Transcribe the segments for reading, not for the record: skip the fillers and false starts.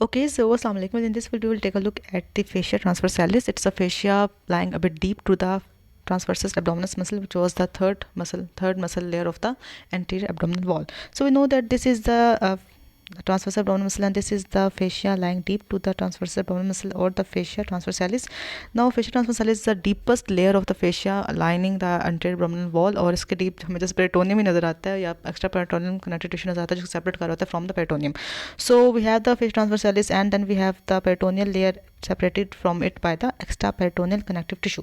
Okay, so assalamu alaikum. In this video, we'll take a look at the fascia transversalis. It's a fascia lying a bit deep to the transversus abdominis muscle, which was the third muscle layer of the anterior abdominal wall. So we know that this is the transversus abdominal muscle, and this is the fascia lying deep to the transversus abdominal muscle, or the fascia transversalis. Now fascia transversalis is the deepest layer of the fascia lining the anterior abdominal wall, और इसके deep हमें जैसे peritoneum ही नजर आता है या extra peritoneum connective tissue नजर आता है जो सेपरेट कर होता है from the peritoneum. So we have the fascia transversalis, and then we have the peritoneal layer separated from it by the extraperitoneal connective tissue.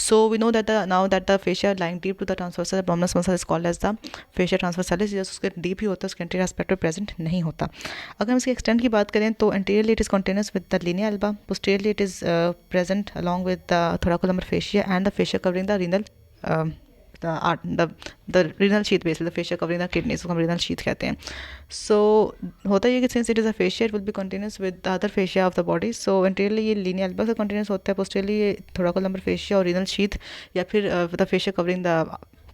So we know that now that the fascia lying deep to the transversus abdominis muscle is called as the fascia transversalis. जैसे उसके deep ही होता है, उसके anterior aspect पे present नहीं होता. अगर हम इसके एक्सटेंट की बात करें तो anteriorly it is continuous with the linea alba, posteriorly it is present along with the thoracolumbar fascia and the fascia covering the renal the renal sheath, basically the fascia covering the kidneys, उसको हम renal sheath कहते हैं. So होता है कि since it is a fascia, it will be continuous with the other fascia of the body. So anteriorly ये lineal alba से continuous होता है, posteriorly ये thoracolumbar fascia और renal sheath या फिर the fascia covering the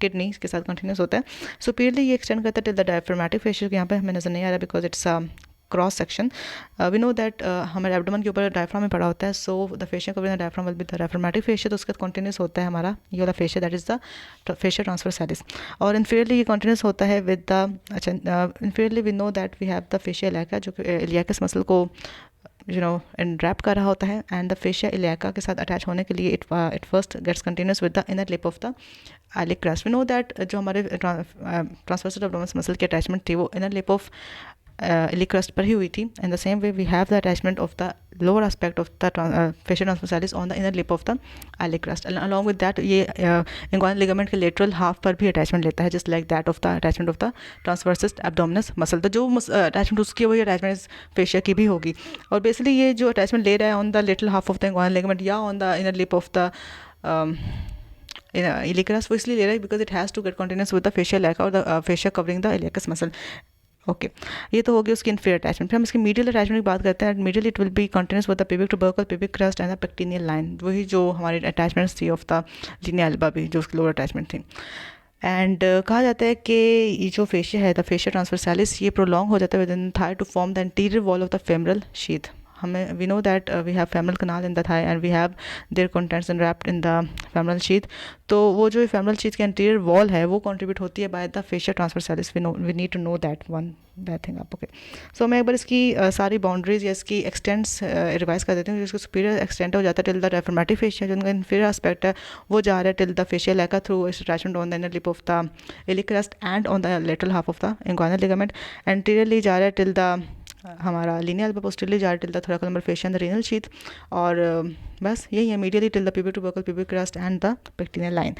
kidney के साथ कंटिन्यूस होता है. सुपीरियरली ये एक्सटेंड करता है टिल द डायफ्रामेटिक फेशिया, यहाँ पे हमें नजर नहीं आ रहा because it's cross section. We know that हमारे एब्डोमेन के ऊपर डायफ्राम में पड़ा होता है, so the fascia covering the diaphragm will be the diaphragmatic fascia, तो उसके कंटिन्यूस होता है हमारा ये वाला fascia, that is the fascia transversalis. और इन्फीरियरली ये कंटिन्यूस होता है with the inferiorly we know that we have the fascia iliaca जो कि इलियाकस मसल को एनरैप कर रहा होता है, एंड द फेशिया इलियाका के साथ अटैच होने के लिए it first gets continuous with the inner lip of the iliac crust. We know that जो हमारे ट्रांसवर्सल abdominis मसल की अटैचमेंट थी वो inner lip of iliac crust पर ही हुई थी. In the same way we have the attachment of the lower aspect of the fascia transversalis on the inner lip of the iliac crust. Along with that ये inguinal ligament के lateral half पर भी attachment लेता है, just like that of the attachment of the transversus abdominis muscle. तो जो attachment उसकी वही अटैचमेंट फेशिया की भी होगी, और बेसिकली ये जो अटैचमेंट ले रहा है on the lateral half of the inguinal ligament या on the inner lip of the iliac crust वो इसलिए ले रहा है because it has to get continuous with the fascia iliaca और the fascia covering the iliacus muscle. Okay ये तो हो गया उसकी इन्फीरियर अटैचमेंट. फिर हम इसकी मीडियल अटैचमेंट की बात करते हैं. Medial it will be continuous with the pubic tubercle, pubic crest and the pectineal line, वही जो हमारी अटैचमेंट्स थी ऑफ द लिनिया अल्बा भी जो उसकी लोअर अटैचमेंट थी. एंड कहा जाता है कि ये जो फेशिया है द फेशिया ट्रांसवर्सालिस ये प्रोलॉन्ग हो जाता है within thigh to form the anterior wall of the femoral sheath. हमें we know that we have femoral canal in the thigh and we have their contents enwrapped in the femoral sheath. तो वो जो femoral sheath की anterior wall है वो contribute होती है by the fascia transversalis. We need to know that one that thing आप. Okay so मैं एक बार इसकी सारी बाउंड्रीज या इसकी एक्सटेंट्स रिवाइज कर देती हूँ. जिसको सुपीरियर एक्सटेंट हो जाता है टिल द डायफ्रामेटिक फेशिया, जो उनका इन्फीरियर एस्पेक्ट है वो जा रहा है till the fascia iliaca through its attachment on the inner lip of the iliac crest and on the lateral half of the inguinal ligament. Anteriorly जा रहा है टिल द हमारा लिनिया अल्बा, पोस्टीरियरली जा रहा है till the thoracolumbar fascia and the renal sheath, और बस यही है medially till the pubic tubercle, pubic crest and the pectineal line.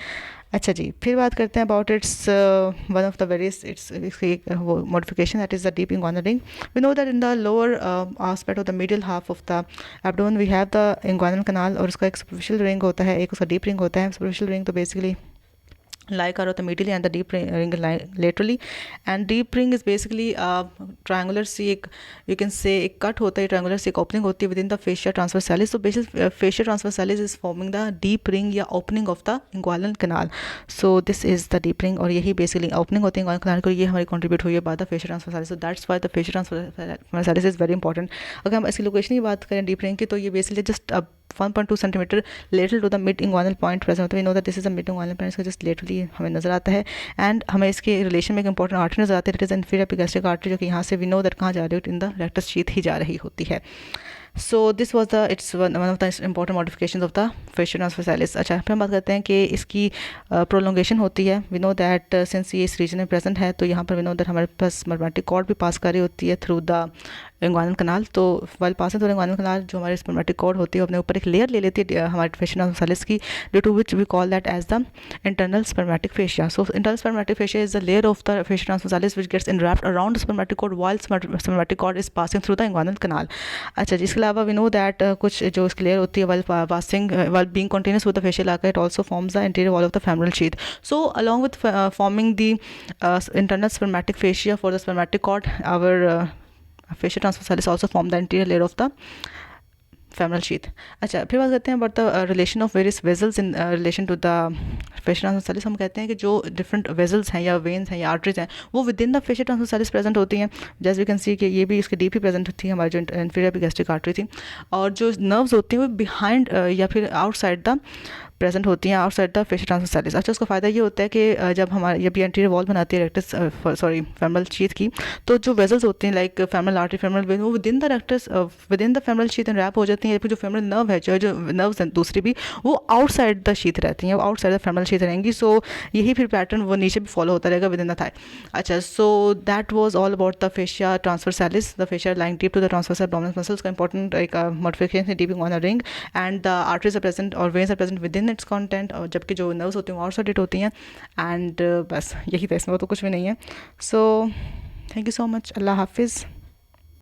अच्छा जी, फिर बात करते हैं about its one of the various its modification that is the deep inguinal ring. We know that in the lower aspect of the middle half of the abdomen we have the inguinal canal, और उसका एक superficial ring होता है, एक उसका deep ring होता है. Superficial ring तो बेसिकली lie कर होता है medially and the deep ring laterally, and deep ring is basically triangular सी एक you can say एक cut होता है, triangular सी एक opening होती है within the fascia transversalis. So basically fascia transversalis is forming the deep ring या opening of the inguinal canal. So this is the deep ring, और यही basically opening होती है inguinal canal को, ये हमारी contribute हुई है by the fascia transversalis. So that's why the fascia transversalis is very important. अगर हम इसकी लोकेशन की बात करें deep ring की, तो ये basically just 1.2 centimetre lateral to the mid inguinal point present होता है. We know that this is the mid inguinal point, इसका जस्ट लेटरली हमें नजर आता है. एंड हमें इसके रिलेशन में एक इंपॉर्टेंट आर्टरी नजर आती है, it is inferior epigastric artery, जो कि यहाँ से वी नो दैट कहाँ जा रही है, इन द रेक्टस शीथ ही जा रही होती है. So this was the it's one of the important modification of the fascia ट्रांसवर्सालिस. अच्छा फिर हम बात करते हैं कि इसकी प्रोलोंगेशन होती है. वी नो दैट सिंस ये इस रीजन में प्रेजेंट है, तो यहाँ पर वी नो दैट हमारे पास स्पर्मेटिक कॉर्ड भी पास कर रही होती है थ्रू द इंग्वाइनल कनाल. तो वाइल पासिंग थ्रू इंग्वाइनल कनाल जो हमारी स्पर्मेटिक कॉर्ड होती है अपने ऊपर एक लेयर ले लेती है हमारे फेशिया ट्रांसवर्सालिस की, due to which we call that as the internal spermatic fascia. So internal spermatic fascia is the layer of the fascia transversalis which gets enwrapped around spermatic cord while spermatic cord is passing through the inguinal canal. अच्छा जी, इसके अलावा we know that कुछ जो इसकी layer होती है while passing while being continuous with the fascia illaca, it also forms the interior wall of the femoral sheath. So along with forming the internal spermatic fascia for the spermatic cord, our fascia transversalis also form the interior layer of the femoral sheath. अच्छा, फिर बात करते हैं about the relation of various vessels in relation to the fascial transversalis. हम कहते हैं कि जो डिफरेंट वेजल्स हैं या वेन्स हैं या आर्टरीज हैं वो within the fascial ट्रांसवर्सालिस present होती हैं। जैसे वी कैन सी कि ये भी इसके डीप ही प्रेजेंट थी, हमारी जो इंफीरियर एपिगैस्ट्रिक आर्टरी थी। और जो नर्व्स होती हैं वो बिहाइंड या फिर आउटसाइड द प्रेजेंट होती हैं, आउटसाइड द फेशियल ट्रांसवर्सालिस। अच्छा, उसका फ़ायदा ये होता है कि जब हमारे जब ये एंटीरियर वॉल बनाती है रेक्टस फेमरल शीथ की, तो जो वेजल्स होती हैं like femoral artery, femoral vein, वो within the rectus within the femoral sheath wrap हो जाती हैं। या फिर जो फेमरल नर्व है, जो नर्व्स हैं दूसरी भी, वो आउटसाइड द शीथ रहती हैं, वो आउटसाइड द फेमरल शीथ रहेंगी। सो यही फिर पैटर्न वो नीचे भी फॉलो होता रहेगा विद इन द थाई। अच्छा, so that was all about the fascia transversalis, the fascia lying deep to the transversal abdominis muscles का इंपॉर्टेंट एक modification dipping on a ring, and the arteries are present और veins are present within its content, और जबकि जो nerves होती हैं वो outside होती हैं। एंड बस यही था, इसमें तो कुछ भी नहीं है। So thank you so much, अल्लाह हाफिज़।